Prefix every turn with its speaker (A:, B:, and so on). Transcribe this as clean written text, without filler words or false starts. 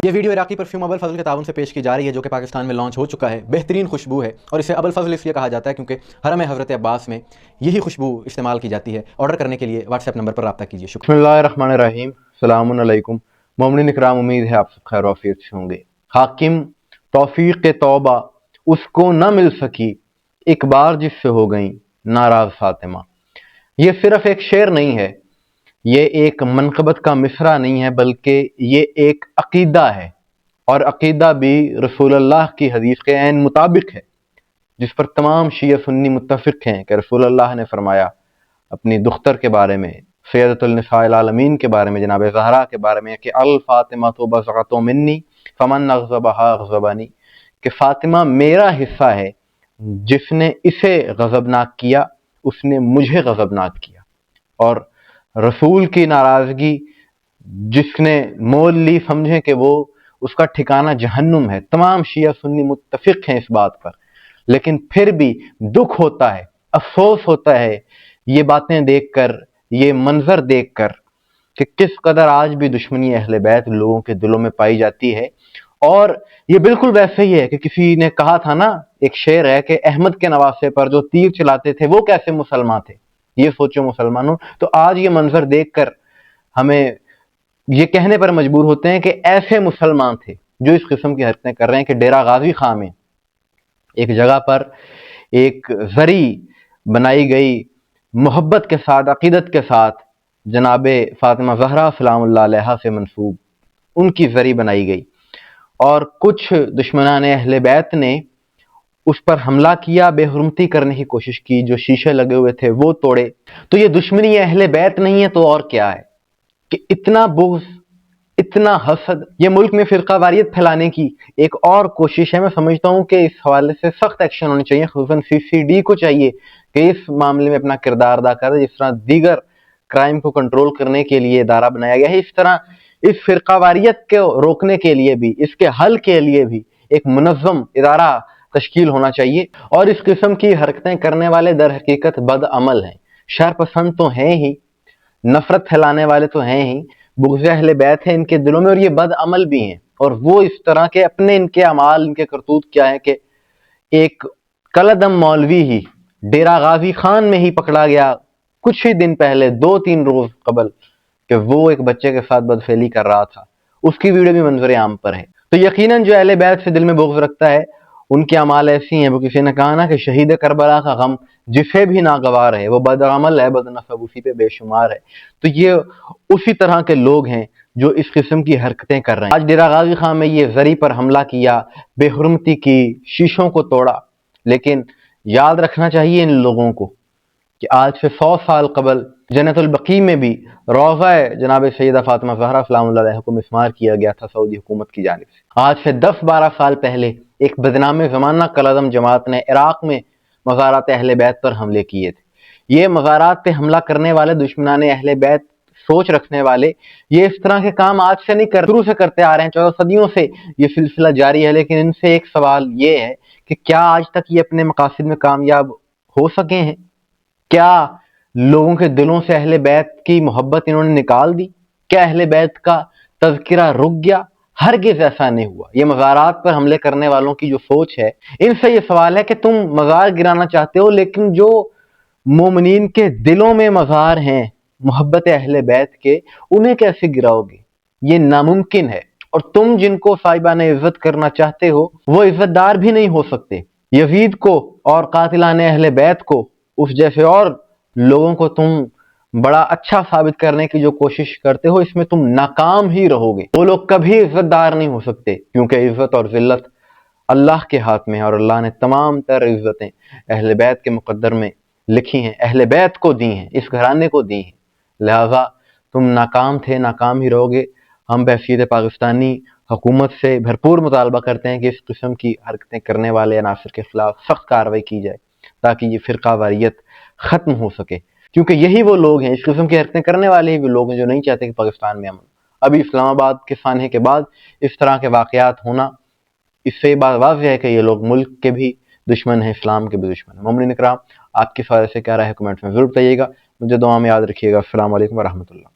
A: یہ ویڈیو عراقی پرفیوم ابو الفضل کے تعاون سے پیش کی جا رہی ہے، جو کہ پاکستان میں لانچ ہو چکا ہے۔ بہترین خوشبو ہے اور اسے ابو الفضل اس لیے کہا جاتا ہے کیونکہ حرم حضرت عباس میں یہی خوشبو استعمال کی جاتی ہے۔ آرڈر کرنے کے لیے واٹس ایپ نمبر پر رابطہ کیجیے۔ شکریہ۔
B: بسم اللہ الرحمن الرحیم۔ السلام علیکم مومنین اکرام، امید ہے آپ سب خیر و عافیت سے ہوں گے۔ حاکم توفیق توبہ اس کو نہ مل سکی، ایک بار جس سے ہو گئیں ناراض فاطمہ۔ یہ صرف ایک شعر نہیں ہے، یہ ایک منقبت کا مصرع نہیں ہے، بلکہ یہ ایک عقیدہ ہے، اور عقیدہ بھی رسول اللہ کی حدیث کے عین مطابق ہے، جس پر تمام شیعہ سنی متفق ہیں کہ رسول اللہ نے فرمایا اپنی دختر کے بارے میں، سیدۃ النساء العالمین کے بارے میں، جناب زہرا کے بارے میں، کہ الفاطمہ تو بضعۃ منی فمن اغضبها اغضبنی، کہ فاطمہ میرا حصہ ہے، جس نے اسے غضبناک کیا اس نے مجھے غضبناک کیا، اور رسول کی ناراضگی جس نے مول لی، سمجھیں کہ وہ اس کا ٹھکانہ جہنم ہے۔ تمام شیعہ سنی متفق ہیں اس بات پر، لیکن پھر بھی دکھ ہوتا ہے، افسوس ہوتا ہے یہ باتیں دیکھ کر، یہ منظر دیکھ کر، کہ کس قدر آج بھی دشمنی اہل بیت لوگوں کے دلوں میں پائی جاتی ہے۔ اور یہ بالکل ویسے ہی ہے کہ کسی نے کہا تھا نا، ایک شعر ہے کہ احمد کے نواسے پر جو تیر چلاتے تھے وہ کیسے مسلمان تھے۔ یہ سوچو مسلمانوں، تو آج یہ منظر دیکھ کر ہمیں یہ کہنے پر مجبور ہوتے ہیں کہ ایسے مسلمان تھے جو اس قسم کی حرکتیں کر رہے ہیں۔ کہ ڈیرہ غازی خان میں ایک جگہ پر ایک زری بنائی گئی، محبت کے ساتھ، عقیدت کے ساتھ، جناب فاطمہ زہرا سلام اللہ علیہا سے منسوب ان کی زری بنائی گئی، اور کچھ دشمنان اہل بیت نے اس پر حملہ کیا، بے حرمتی کرنے کی کوشش کی، جو شیشے لگے ہوئے تھے وہ توڑے۔ تو یہ دشمنی اہل بیت نہیں ہے تو اور کیا ہے؟ کہ اتنا بغض، اتنا حسد، یہ ملک میں فرقہ واریت پھیلانے کی ایک اور کوشش ہے۔ میں سمجھتا ہوں کہ اس حوالے سے سخت ایکشن ہونے چاہیے، خصوصاً CCD کو چاہیے کہ اس معاملے میں اپنا کردار ادا کرے، جس طرح دیگر کرائم کو کنٹرول کرنے کے لیے ادارہ بنایا گیا ہے، اس طرح اس فرقہ واریت کو روکنے کے لیے بھی، اس کے حل کے لیے بھی ایک منظم ادارہ تشکیل ہونا چاہیے۔ اور اس قسم کی حرکتیں کرنے والے در حقیقت بد عمل ہیں، شر پسند تو ہیں ہی، نفرت پھیلانے والے تو ہیں ہی، بغض اہل بیت ہیں ان کے دلوں میں، اور یہ بد عمل بھی ہیں۔ اور وہ اس طرح کے اپنے ان کے اعمال، ان کے کرتوت کیا ہے کہ ایک کلدم مولوی ہی ڈیرہ غازی خان میں ہی پکڑا گیا کچھ ہی دن پہلے، 2-3 روز قبل، کہ وہ ایک بچے کے ساتھ بدفعلی کر رہا تھا۔ اس کی ویڈیو بھی منظر عام پر ہے۔ تو یقیناً جو اہل بیت سے دل میں بغض رکھتا ہے، ان کے اعمال ایسی ہیں۔ وہ کسی نے کہا نا کہ شہید کربلا کا غم جسے بھی ناگوار ہے، وہ بد عمل ہے، بد نصب اسی پہ بے شمار ہے۔ تو یہ اسی طرح کے لوگ ہیں جو اس قسم کی حرکتیں کر رہے ہیں۔ آج ڈیرہ غازی خان میں یہ زری پر حملہ کیا، بے حرمتی کی، شیشوں کو توڑا، لیکن یاد رکھنا چاہیے ان لوگوں کو کہ آج سے 100 سال قبل جنت البقیع میں بھی روضہ جناب سیدہ فاطمہ زہرا سلام اللہ علیہا کو مسمار کیا گیا تھا سعودی حکومت کی جانب سے۔ آج سے 10-12 سال پہلے ایک بدنام زمانہ کلعدم جماعت نے عراق میں مزارات اہل بیت پر حملے کیے تھے۔ یہ مزارات پہ حملہ کرنے والے دشمنان اہل بیت، سوچ رکھنے والے، یہ اس طرح کے کام آج سے نہیں شروع سے کرتے آ رہے ہیں، 14 صدیوں سے یہ سلسلہ جاری ہے۔ لیکن ان سے ایک سوال یہ ہے کہ کیا آج تک یہ اپنے مقاصد میں کامیاب ہو سکے ہیں؟ کیا لوگوں کے دلوں سے اہل بیت کی محبت انہوں نے نکال دی؟ کیا اہل بیت کا تذکرہ رک گیا؟ ہرگز ایسا نہیں ہوا۔ یہ مزارات پر حملے کرنے والوں کی جو سوچ ہے، ان سے یہ سوال ہے کہ تم مزار گرانا چاہتے ہو، لیکن جو مومنین کے دلوں میں مزار ہیں محبت اہل بیت کے، انہیں کیسے گراؤ گے؟ یہ ناممکن ہے۔ اور تم جن کو صاحبان عزت کرنا چاہتے ہو، وہ عزت دار بھی نہیں ہو سکتے۔ یزید کو اور قاتلان اہل بیت کو، اس جیسے اور لوگوں کو تم بڑا اچھا ثابت کرنے کی جو کوشش کرتے ہو، اس میں تم ناکام ہی رہو گے۔ وہ لوگ کبھی عزت دار نہیں ہو سکتے، کیونکہ عزت اور ذلت اللہ کے ہاتھ میں ہے، اور اللہ نے تمام تر عزتیں اہل بیت کے مقدر میں لکھی ہیں، اہل بیت کو دی ہیں، اس گھرانے کو دی ہیں۔ لہذا تم ناکام تھے، ناکام ہی رہو گے۔ ہم بحیثیت پاکستانی حکومت سے بھرپور مطالبہ کرتے ہیں کہ اس قسم کی حرکتیں کرنے والے عناصر کے خلاف سخت کارروائی کی جائے، تاکہ یہ فرقہ واریت ختم ہو سکے، کیونکہ یہی وہ لوگ ہیں، اس قسم کی حرکتیں کرنے والے ہی وہ لوگ ہیں جو نہیں چاہتے کہ پاکستان میں امن۔ ابھی اسلام آباد کے سانحے کے بعد اس طرح کے واقعات ہونا، اس سے یہ بات واضح ہے کہ یہ لوگ ملک کے بھی دشمن ہیں، اسلام کے بھی دشمن ہیں۔ مومنین اکرام، آپ کے سوال سے کیا رائے ہے کمنٹس میں ضرور بتائیے گا۔ مجھے دعا میں یاد رکھیے گا۔ السلام علیکم ورحمۃ اللہ۔